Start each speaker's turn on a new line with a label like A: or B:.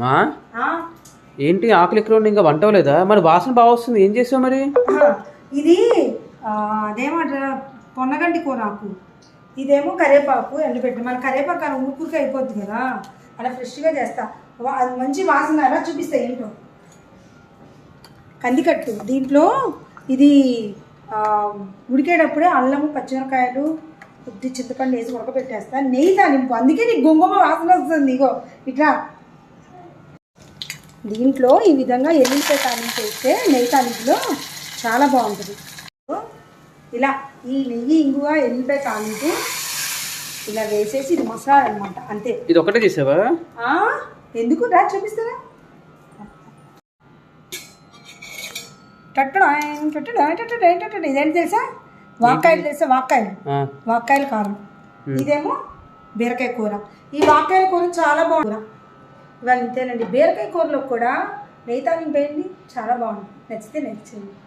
A: మా ఏంటి ఆకలి ఎక్కడ ఉండి ఇంకా వంట అవ్వలేదా? మరి వాసన బాగా వస్తుంది, ఏం చేసావు మరి?
B: ఇది అదేమంటారా పొన్నగంటి కూర ఆకు, ఇదేమో కరివేపాకు ఎండబెట్టి, మన కరివేపాకు అని ఊరుకూరికి అయిపోద్ది కదా, అలా ఫ్రెష్గా చేస్తా. అది మంచి వాసన ఎలా చూపిస్తా ఏంటో. కందికట్టు దీంట్లో ఇది ఉడికేటప్పుడే అల్లము పచ్చిమిరకాయలు కొద్ది చింతపండు వేసి ఉడకబెట్టేస్తా. నెయ్యి తాలింపు, అందుకే నీకు గుంగుమ వాసన వస్తుంది. ఇగో ఇట్లా దీంట్లో ఈ విధంగా ఎల్లుల్లిపాయ తాలింపు వేస్తే నెయ్యి తాలింపులో చాలా బాగుంటుంది. ఇలా ఈ నెయ్యి ఇంగువ ఎల్లుల్లిపాయ తాలింపు ఇలా వేసేసి ఇది మసాలా అనమాట, అంతే.
A: ఇది ఒకటే చేసావా?
B: ఎందుకు రా చూపిస్తారా. ఇదేంటి తెలుసా? వాక్కాయలు తెలుసా? వాక్కాయలు కారం. ఇదేమో బీరకాయ కూర. ఈ వాక్కాయల కూర చాలా బాగుంది. ఇవాళ ఇంతేనండి. బీరకాయ కూరలో కూడా నెయ్యి తాలింపు వేయండి, చాలా బాగుంది. నచ్చితే నచ్చింది.